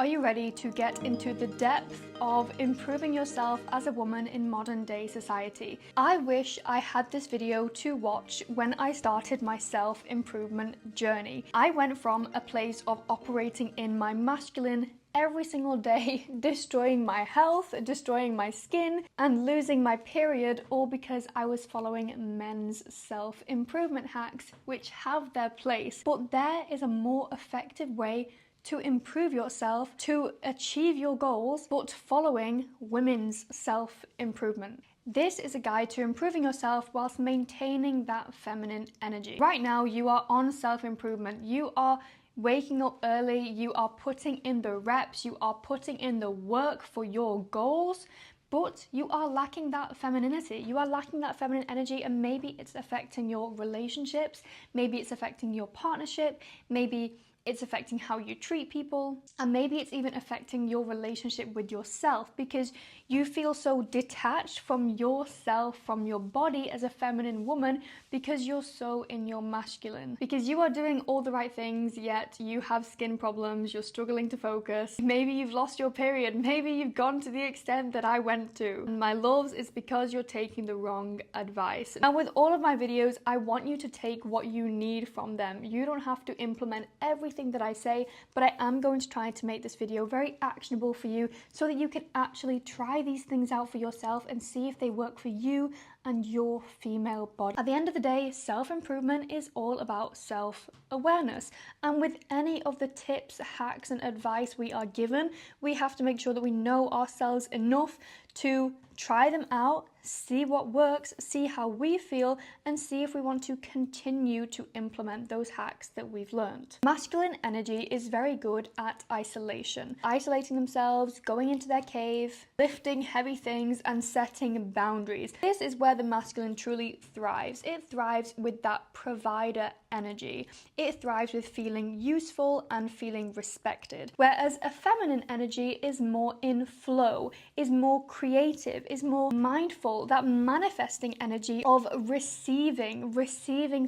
Are you ready to get into the depth of improving yourself as a woman in modern day society? I wish I had this video to watch when I started my self-improvement journey. I went from a place of operating in my masculine every single day, destroying my health, destroying my skin, and losing my period, all because I was following men's self-improvement hacks, which have their place. But there is a more effective way to improve yourself, to achieve your goals, but following women's self-improvement. This is a guide to improving yourself whilst maintaining that feminine energy. Right now, you are on self-improvement. You are waking up early, you are putting in the reps, you are putting in the work for your goals, but you are lacking that femininity, you are lacking that feminine energy, and maybe it's affecting your relationships, maybe it's affecting your partnership, maybe it's affecting how you treat people, and maybe it's even affecting your relationship with yourself because you feel so detached from yourself, from your body as a feminine woman because you're so in your masculine. Because you are doing all the right things, yet you have skin problems, you're struggling to focus, maybe you've lost your period, maybe you've gone to the extent that I went to. And my loves, it's because you're taking the wrong advice. Now with all of my videos, I want you to take what you need from them. You don't have to implement everything that I say, but I am going to try to make this video very actionable for you so that you can actually try these things out for yourself and see if they work for you and your female body. At the end of the day, self-improvement is all about self-awareness. And with any of the tips, hacks, and advice we are given, we have to make sure that we know ourselves enough to try them out, see what works, see how we feel, and see if we want to continue to implement those hacks that we've learned. Masculine energy is very good at isolation. Isolating themselves, going into their cave, lifting heavy things, and setting boundaries. This is where the masculine truly thrives. It thrives with that provider energy. It thrives with feeling useful and feeling respected. Whereas a feminine energy is more in flow, is more creative, is more mindful. That manifesting energy of receiving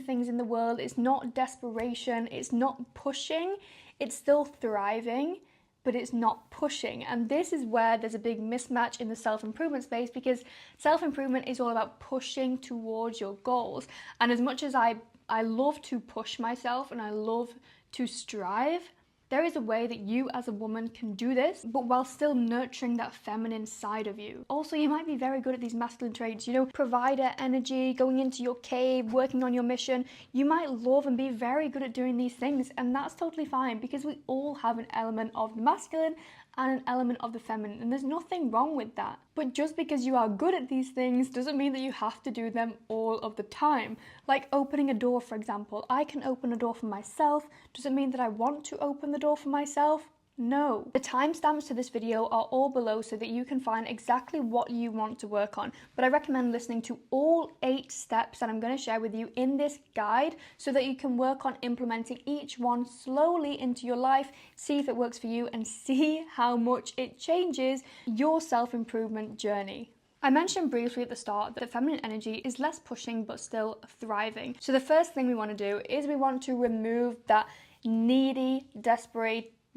things in the world is not desperation, it's not pushing, it's still thriving, but it's not pushing. And this is where there's a big mismatch in the self-improvement space, because self-improvement is all about pushing towards your goals. And as much as I love to push myself and I love to strive, there is a way that you as a woman can do this, but while still nurturing that feminine side of you. Also, you might be very good at these masculine traits, you know, provider energy, going into your cave, working on your mission. You might love and be very good at doing these things, and that's totally fine because we all have an element of the masculine and an element of the feminine, and there's nothing wrong with that. But just because you are good at these things doesn't mean that you have to do them all of the time. Like opening a door, for example. I can open a door for myself. Does it mean that I want to open the door for myself? No. The timestamps to this video are all below so that you can find exactly what you want to work on. But I recommend listening to all 8 steps that I'm going to share with you in this guide so that you can work on implementing each one slowly into your life, see if it works for you, and see how much it changes your self-improvement journey. I mentioned briefly at the start that feminine energy is less pushing but still thriving. So the first thing we want to do is we want to remove that needy,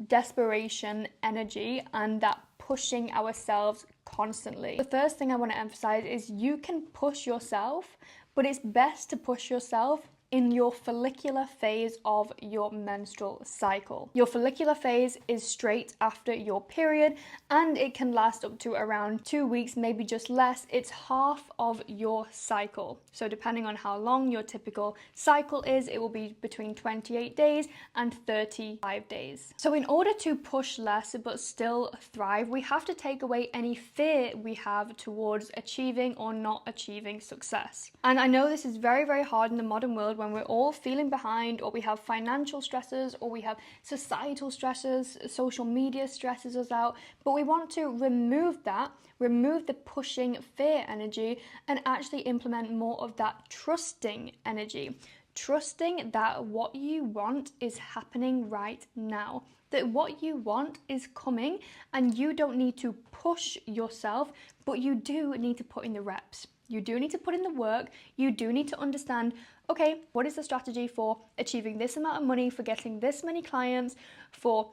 desperation energy and that pushing ourselves constantly. The first thing I want to emphasize is you can push yourself, but it's best to push yourself in your follicular phase of your menstrual cycle. Your follicular phase is straight after your period, and it can last up to around 2 weeks, maybe just less. It's half of your cycle. So depending on how long your typical cycle is, it will be between 28 days and 35 days. So in order to push less but still thrive, we have to take away any fear we have towards achieving or not achieving success. And I know this is very, very hard in the modern world when we're all feeling behind, or we have financial stresses, or we have societal stresses, social media stresses us out, but we want to remove that, remove the pushing fear energy, and actually implement more of that trusting energy. Trusting that what you want is happening right now, that what you want is coming, and you don't need to push yourself, but you do need to put in the reps. You do need to put in the work. You do need to understand, okay, what is the strategy for achieving this amount of money, for getting this many clients, for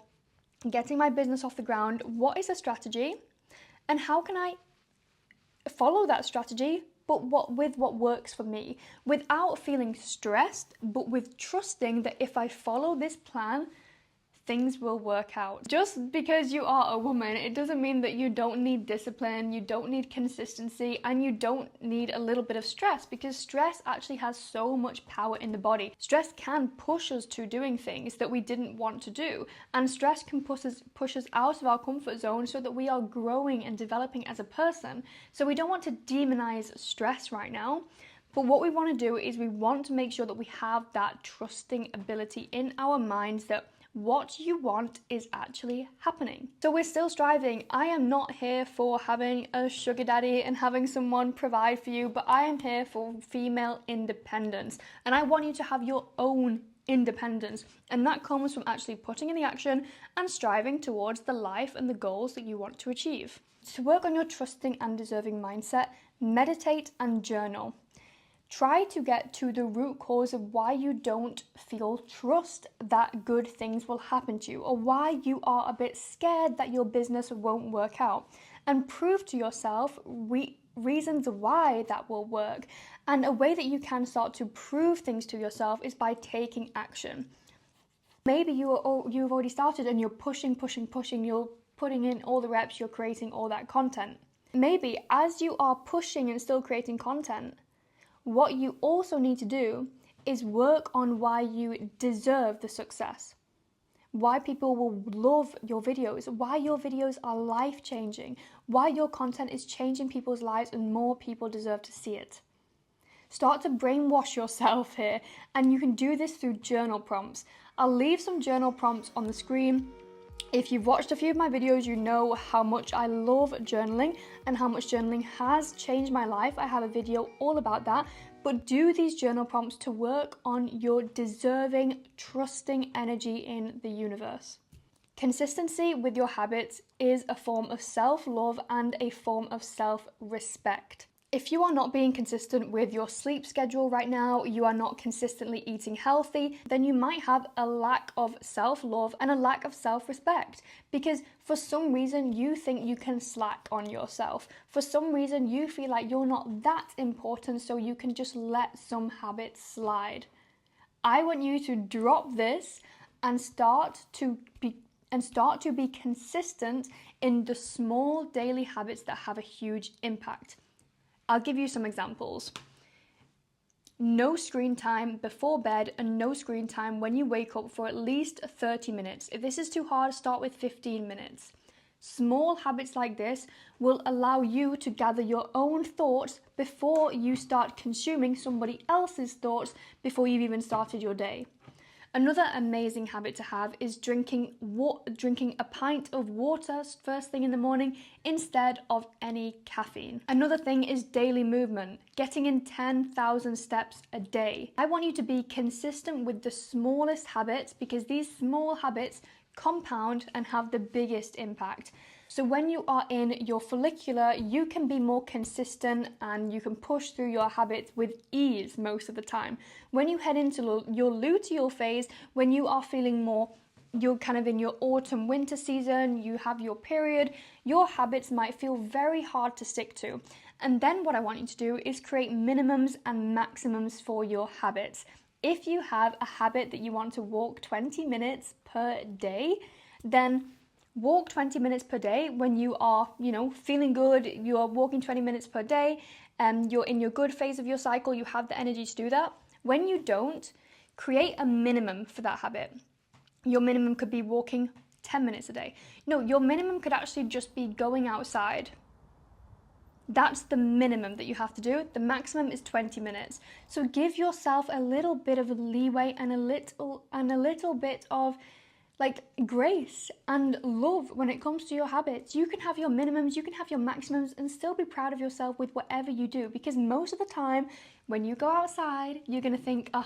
getting my business off the ground, what is a strategy and how can I follow that strategy, but with what works for me, without feeling stressed, but with trusting that if I follow this plan, things will work out. Just because you are a woman, it doesn't mean that you don't need discipline, you don't need consistency, and you don't need a little bit of stress, because stress actually has so much power in the body. Stress can push us to doing things that we didn't want to do, and stress can push us out of our comfort zone so that we are growing and developing as a person. So we don't want to demonize stress right now. But what we want to do is we want to make sure that we have that trusting ability in our minds that what you want is actually happening. So we're still striving. I am not here for having a sugar daddy and having someone provide for you, but I am here for female independence. And I want you to have your own independence. And that comes from actually putting in the action and striving towards the life and the goals that you want to achieve. To work on your trusting and deserving mindset, meditate and journal. Try to get to the root cause of why you don't feel trust that good things will happen to you, or why you are a bit scared that your business won't work out, and prove to yourself reasons why that will work. And a way that you can start to prove things to yourself is by taking action. Maybe you've already started and you're pushing, you're putting in all the reps, you're creating all that content. Maybe as you are pushing and still creating content, what you also need to do is work on why you deserve the success, why people will love your videos, why your videos are life-changing, why your content is changing people's lives and more people deserve to see it. Start to brainwash yourself here, and you can do this through journal prompts. I'll leave some journal prompts on the screen. If you've watched a few of my videos, you know how much I love journaling and how much journaling has changed my life. I have a video all about that. But do these journal prompts to work on your deserving, trusting energy in the universe. Consistency with your habits is a form of self-love and a form of self-respect. If you are not being consistent with your sleep schedule right now, you are not consistently eating healthy, then you might have a lack of self-love and a lack of self-respect, because for some reason you think you can slack on yourself. For some reason you feel like you're not that important, so you can just let some habits slide. I want you to drop this and start to be consistent in the small daily habits that have a huge impact. I'll give you some examples. No screen time before bed and no screen time when you wake up for at least 30 minutes. If this is too hard, start with 15 minutes. Small habits like this will allow you to gather your own thoughts before you start consuming somebody else's thoughts before you've even started your day. Another amazing habit to have is drinking a pint of water first thing in the morning instead of any caffeine. Another thing is daily movement, getting in 10,000 steps a day. I want you to be consistent with the smallest habits, because these small habits compound and have the biggest impact. So when you are in your follicular, you can be more consistent and you can push through your habits with ease most of the time. When you head into your luteal phase, when you are feeling more, you're kind of in your autumn winter season, you have your period, your habits might feel very hard to stick to. And then what I want you to do is create minimums and maximums for your habits. If you have a habit that you want to walk 20 minutes per day, then walk 20 minutes per day when you are, feeling good. You are walking 20 minutes per day and you're in your good phase of your cycle. You have the energy to do that. When you don't, create a minimum for that habit. Your minimum could be walking 10 minutes a day. No, your minimum could actually just be going outside. That's the minimum that you have to do. The maximum is 20 minutes. So give yourself a little bit of leeway and a little bit of grace and love when it comes to your habits. You can have your minimums, you can have your maximums, and still be proud of yourself with whatever you do, because most of the time when you go outside, you're going to think, oh,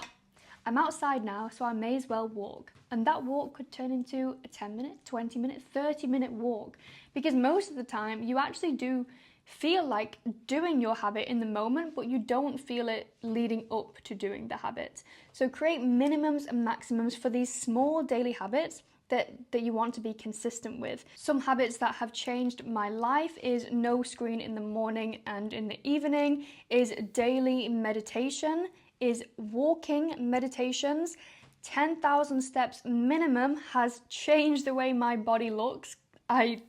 I'm outside now, so I may as well walk. And that walk could turn into a 10-minute, 20-minute, 30-minute walk, because most of the time you actually do feel like doing your habit in the moment, but you don't feel it leading up to doing the habit. So create minimums and maximums for these small daily habits that you want to be consistent with. Some habits that have changed my life is no screen in the morning and in the evening, is daily meditation, is walking meditations. 10,000 steps minimum has changed the way my body looks. I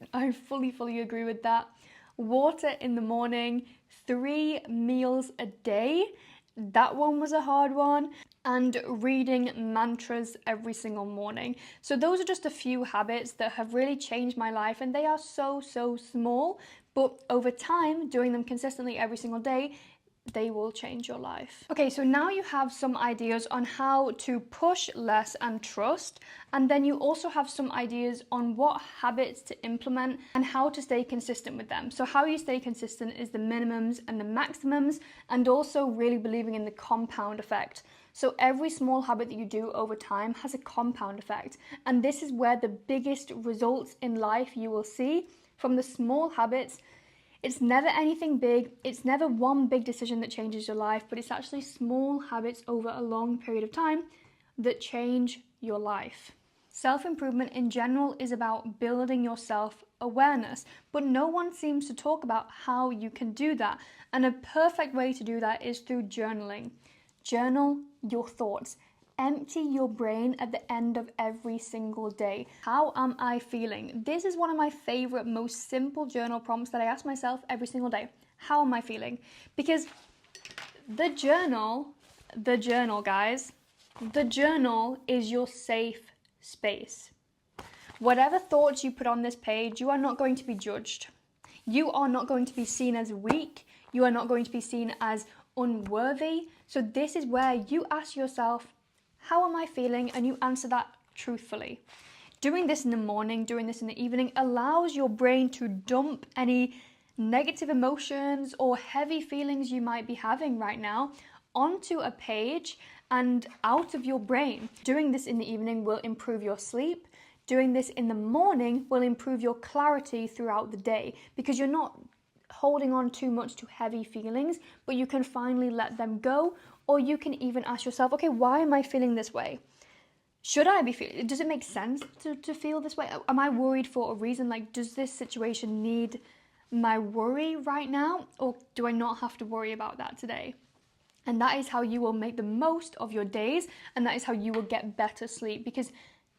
fully agree with that. Water in the morning, 3 meals a day. That one was a hard one. And reading mantras every single morning. So those are just a few habits that have really changed my life, and they are so small, but over time, doing them consistently every single day, they will change your life. Okay, so now you have some ideas on how to push less and trust, and then you also have some ideas on what habits to implement and how to stay consistent with them. So how you stay consistent is the minimums and the maximums, and also really believing in the compound effect. So every small habit that you do over time has a compound effect, and this is where the biggest results in life you will see from the small habits. It's never anything big, it's never one big decision that changes your life, but it's actually small habits over a long period of time that change your life. Self-improvement in general is about building your self-awareness, but no one seems to talk about how you can do that. And a perfect way to do that is through journaling. Journal your thoughts. Empty your brain at the end of every single day. How am I feeling? This is one of my favorite, most simple journal prompts that I ask myself every single day. How am I feeling? Because the journal, guys, the journal is your safe space. Whatever thoughts you put on this page, you are not going to be judged. You are not going to be seen as weak. You are not going to be seen as unworthy. So this is where you ask yourself, how am I feeling? And you answer that truthfully. Doing this in the morning, doing this in the evening allows your brain to dump any negative emotions or heavy feelings you might be having right now onto a page and out of your brain. Doing this in the evening will improve your sleep. Doing this in the morning will improve your clarity throughout the day, because you're not holding on too much to heavy feelings, but you can finally let them go. Or you can even ask yourself, okay, why am I feeling this way? Should I be feeling, does it make sense to feel this way? Am I worried for a reason? Like, does this situation need my worry right now? Or do I not have to worry about that today? And that is how you will make the most of your days, and that is how you will get better sleep, because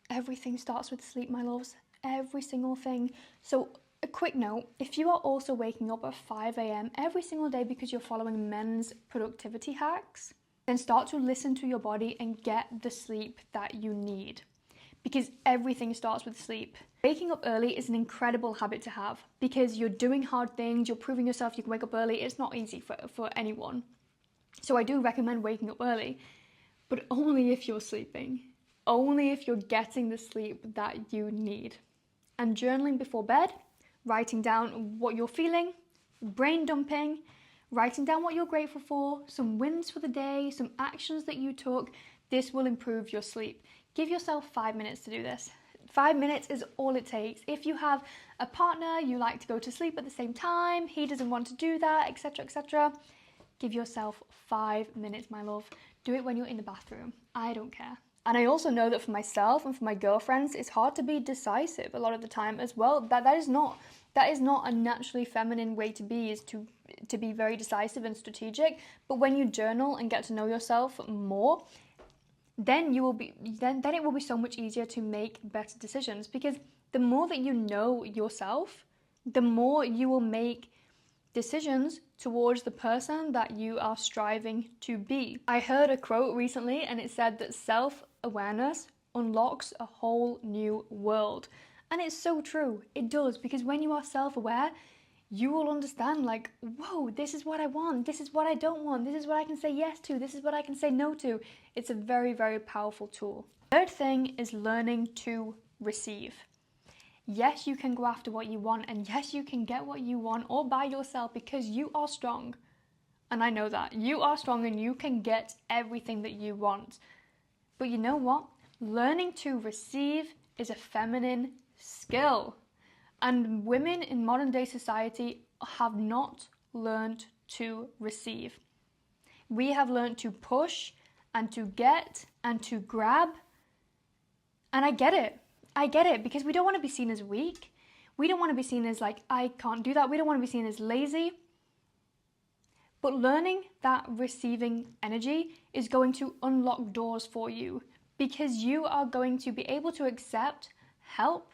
everything starts with sleep, my loves. Every single thing. So a quick note, if you are also waking up at 5 a.m. every single day because you're following men's productivity hacks, then start to listen to your body and get the sleep that you need, because everything starts with sleep. Waking up early is an incredible habit to have, because you're doing hard things, you're proving yourself you can wake up early. It's not easy for anyone. So I do recommend waking up early, but only if you're sleeping, only if you're getting the sleep that you need. And journaling before bed, writing down what you're feeling, brain dumping, writing down what you're grateful for, some wins for the day, some actions that you took. This will improve your sleep. Give yourself 5 minutes to do this. 5 minutes is all it takes. If you have a partner, you like to go to sleep at the same time, he doesn't want to do that, etc., etc., give yourself 5 minutes, my love. Do it when you're in the bathroom. I don't care. And I also know that for myself and for my girlfriends, it's hard to be decisive a lot of the time as well. That is not a naturally feminine way to be, is to be very decisive and strategic. But when you journal and get to know yourself more, then it will be so much easier to make better decisions, because the more that you know yourself, the more you will make decisions towards the person that you are striving to be. I heard a quote recently, and it said that self-awareness unlocks a whole new world. And it's so true. It does, because when you are self-aware, you will understand, like, whoa, this is what I want, this is what I don't want, this is what I can say yes to, this is what I can say no to. It's a very, very powerful tool. Third thing is learning to receive. Yes, you can go after what you want, and yes, you can get what you want all by yourself, because you are strong. And I know that. You are strong and you can get everything that you want. But you know what? Learning to receive is a feminine skill. And women in modern day society have not learned to receive. We have learned to push and to get and to grab. And I get it. I get it, because we don't want to be seen as weak. We don't want to be seen as like, I can't do that. We don't want to be seen as lazy. But learning that receiving energy is going to unlock doors for you, because you are going to be able to accept help.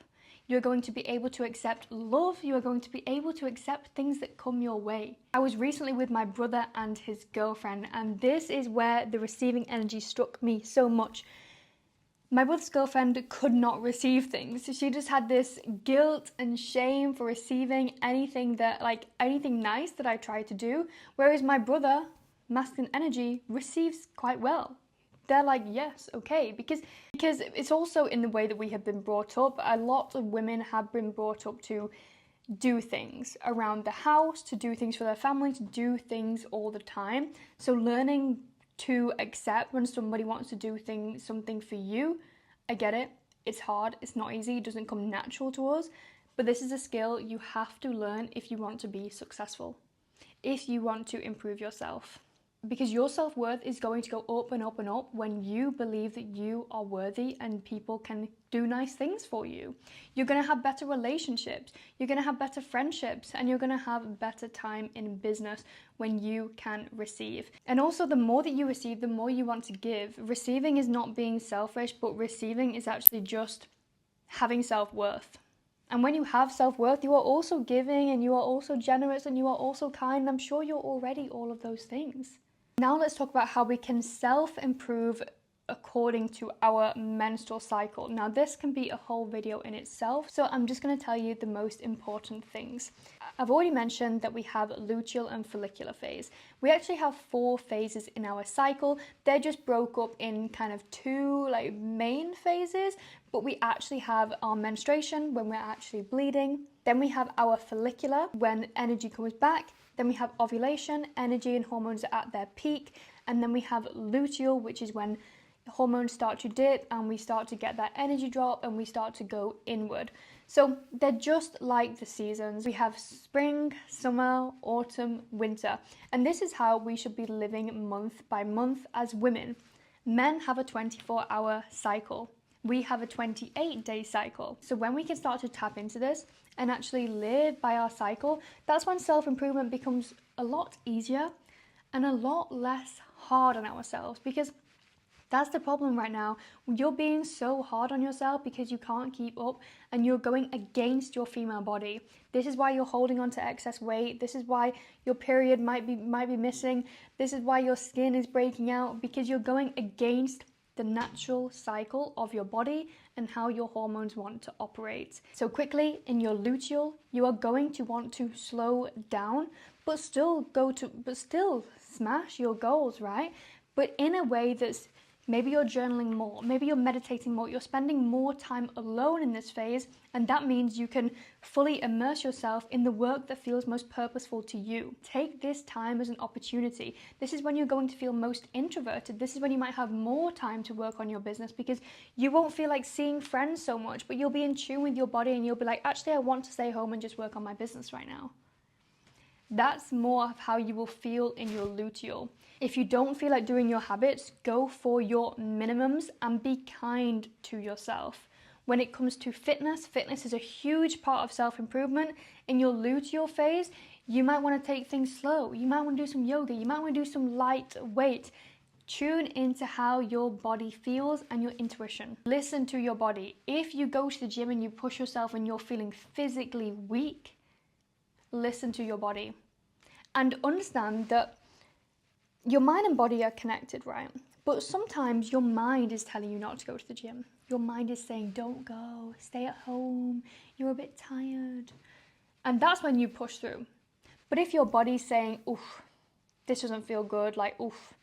You're going to be able to accept love. You are going to be able to accept things that come your way. I was recently with my brother and his girlfriend, and this is where the receiving energy struck me so much. My brother's girlfriend could not receive things. She just had this guilt and shame for receiving anything nice that I tried to do. Whereas my brother, masculine energy, receives quite well. They're like, yes, okay, because it's also in the way that we have been brought up. A lot of women have been brought up to do things around the house, to do things for their family, to do things all the time. So learning to accept when somebody wants to do something for you, I get it. It's hard, it's not easy, it doesn't come natural to us, but this is a skill you have to learn if you want to be successful, if you want to improve yourself. Because your self-worth is going to go up and up and up when you believe that you are worthy and people can do nice things for you. You're going to have better relationships, you're going to have better friendships, and you're going to have better time in business when you can receive. And also, the more that you receive, the more you want to give. Receiving is not being selfish, but receiving is actually just having self-worth. And when you have self-worth, you are also giving, and you are also generous, and you are also kind. I'm sure you're already all of those things. Now let's talk about how we can self-improve according to our menstrual cycle. Now this can be a whole video in itself, so I'm just going to tell you the most important things. I've already mentioned that we have luteal and follicular phase. We actually have 4 phases in our cycle. They're just broke up in kind of 2 main phases, but we actually have our menstruation when we're actually bleeding. Then we have our follicular when energy comes back. Then we have ovulation, energy and hormones are at their peak. And then we have luteal, which is when hormones start to dip and we start to get that energy drop and we start to go inward. So they're just like the seasons. We have spring, summer, autumn, winter. And this is how we should be living month by month as women. Men have a 24-hour cycle. We have a 28-day cycle. So when we can start to tap into this and actually live by our cycle, that's when self-improvement becomes a lot easier and a lot less hard on ourselves, because that's the problem right now. You're being so hard on yourself because you can't keep up and you're going against your female body. This is why you're holding on to excess weight. This is why your period might be missing. This is why your skin is breaking out, because you're going against the natural cycle of your body and how your hormones want to operate. So quickly, in your luteal, you are going to want to slow down, but still smash your goals, right? But in a way that's, maybe you're journaling more, maybe you're meditating more, you're spending more time alone in this phase, and that means you can fully immerse yourself in the work that feels most purposeful to you. Take this time as an opportunity. This is when you're going to feel most introverted. This is when you might have more time to work on your business, because you won't feel like seeing friends so much, but you'll be in tune with your body and you'll be like, actually, I want to stay home and just work on my business right now. That's more of how you will feel in your luteal. If you don't feel like doing your habits, go for your minimums and be kind to yourself. When it comes to fitness, fitness is a huge part of self-improvement. In your luteal phase, you might want to take things slow. You might want to do some yoga. You might want to do some light weight. Tune into how your body feels and your intuition. Listen to your body. If you go to the gym and you push yourself and you're feeling physically weak, listen to your body and understand that your mind and body are connected, right? But sometimes your mind is telling you not to go to the gym. Your mind is saying, don't go, stay at home, you're a bit tired. And that's when you push through. But if your body's saying, oof, this doesn't feel good, like, oof,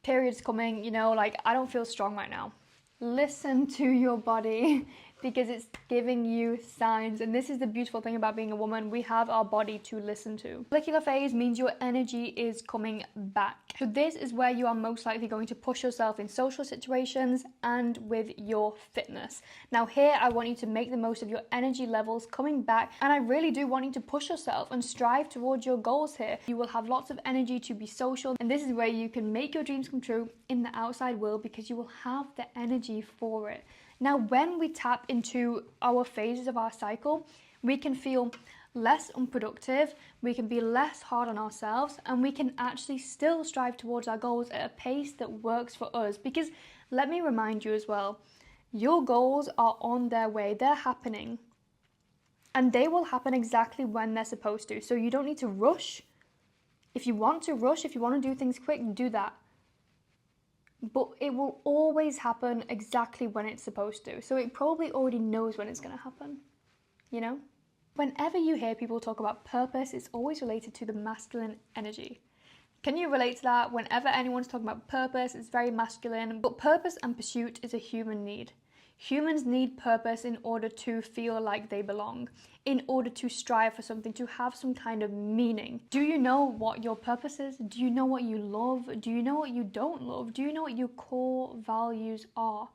period's coming, I don't feel strong right now. Listen to your body, because it's giving you signs. And this is the beautiful thing about being a woman. We have our body to listen to. Follicular phase means your energy is coming back. So this is where you are most likely going to push yourself in social situations and with your fitness. Now here, I want you to make the most of your energy levels coming back. And I really do want you to push yourself and strive towards your goals here. You will have lots of energy to be social. And this is where you can make your dreams come true in the outside world, because you will have the energy for it. Now, when we tap into our phases of our cycle, we can feel less unproductive, we can be less hard on ourselves, and we can actually still strive towards our goals at a pace that works for us. Because let me remind you as well, your goals are on their way, they're happening, and they will happen exactly when they're supposed to. So you don't need to rush. If you want to rush, if you want to do things quick, do that. But it will always happen exactly when it's supposed to. So it probably already knows when it's going to happen, you know? Whenever you hear people talk about purpose, it's always related to the masculine energy. Can you relate to that? Whenever anyone's talking about purpose, it's very masculine. But purpose and pursuit is a human need. Humans need purpose in order to feel like they belong, in order to strive for something, to have some kind of meaning. Do you know what your purpose is? Do you know what you love? Do you know what you don't love? Do you know what your core values are?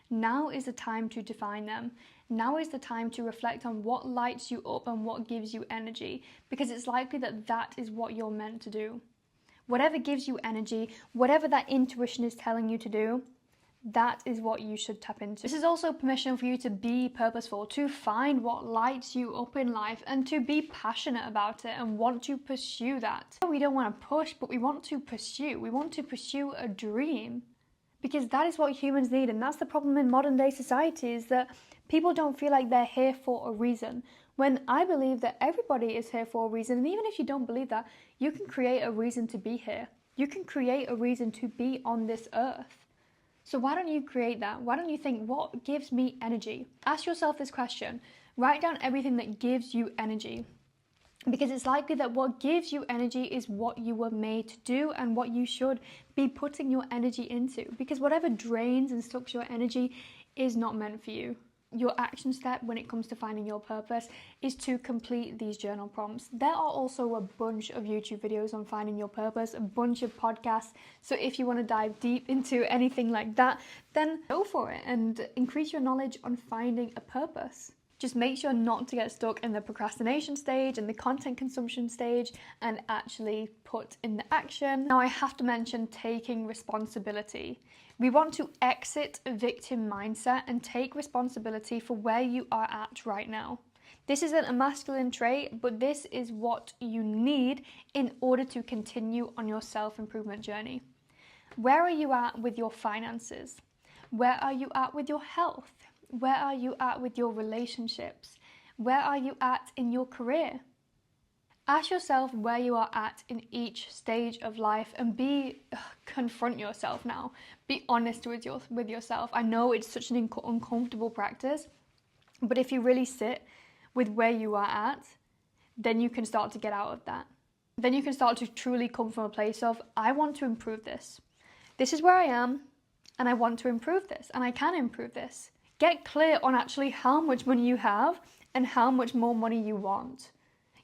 Now is the time to define them. Now is the time to reflect on what lights you up and what gives you energy, because it's likely that that is what you're meant to do. Whatever gives you energy, whatever that intuition is telling you to do, that is what you should tap into. This is also permission for you to be purposeful, to find what lights you up in life and to be passionate about it and want to pursue that. We don't want to push, but we want to pursue. We want to pursue a dream, because that is what humans need. And that's the problem in modern day society, is that people don't feel like they're here for a reason. When I believe that everybody is here for a reason, and even if you don't believe that, you can create a reason to be here. You can create a reason to be on this earth. So why don't you create that? Why don't you think, what gives me energy? Ask yourself this question. Write down everything that gives you energy. Because it's likely that what gives you energy is what you were made to do and what you should be putting your energy into. Because whatever drains and sucks your energy is not meant for you. Your action step when it comes to finding your purpose is to complete these journal prompts. There are also a bunch of YouTube videos on finding your purpose, a bunch of podcasts. So if you want to dive deep into anything like that, then go for it and increase your knowledge on finding a purpose. Just make sure not to get stuck in the procrastination stage and the content consumption stage, and actually put in the action. Now, I have to mention taking responsibility. We want to exit a victim mindset and take responsibility for where you are at right now. This isn't a masculine trait, but this is what you need in order to continue on your self-improvement journey. Where are you at with your finances? Where are you at with your health? Where are you at with your relationships? Where are you at in your career? Ask yourself where you are at in each stage of life and confront yourself now. Be honest with yourself. I know it's such an uncomfortable practice, but if you really sit with where you are at, then you can start to get out of that. Then you can start to truly come from a place of, I want to improve this. This is where I am, and I want to improve this, and I can improve this. Get clear on actually how much money you have and how much more money you want.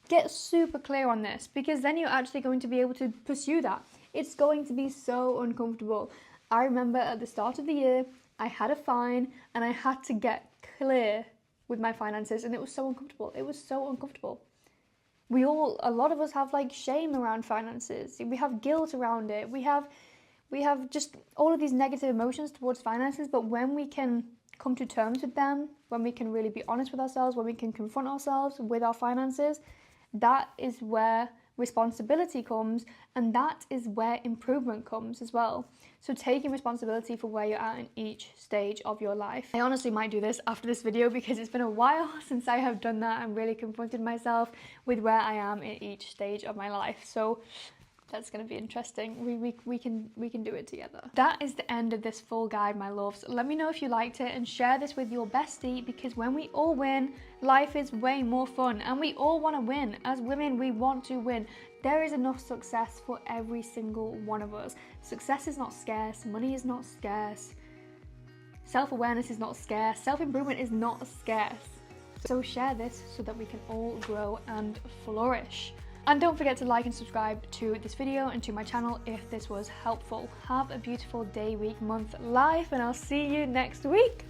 Get super clear on this, because then you're actually going to be able to pursue that. It's going to be so uncomfortable. I remember at the start of the year, I had a fine and I had to get clear with my finances, and it was so uncomfortable. It was so uncomfortable. A lot of us have like shame around finances. We have guilt around it. We have just all of these negative emotions towards finances, but when we can come to terms with them, when we can really be honest with ourselves, when we can confront ourselves with our finances, that is where responsibility comes, and that is where improvement comes as well. So taking responsibility for where you're at in each stage of your life. I honestly might do this after this video, because it's been a while since I have done that and really confronted myself with where I am in each stage of my life. So that's going to be interesting. We can do it together. That is the end of this full guide, my loves. Let me know if you liked it and share this with your bestie, because when we all win, life is way more fun, and we all want to win. As women, we want to win. There is enough success for every single one of us. Success is not scarce. Money is not scarce. Self-awareness is not scarce. Self-improvement is not scarce. So share this so that we can all grow and flourish. And don't forget to like and subscribe to this video and to my channel if this was helpful. Have a beautiful day, week, month, life, and I'll see you next week.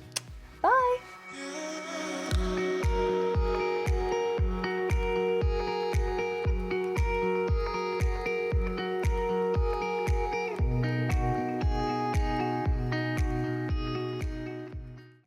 Bye!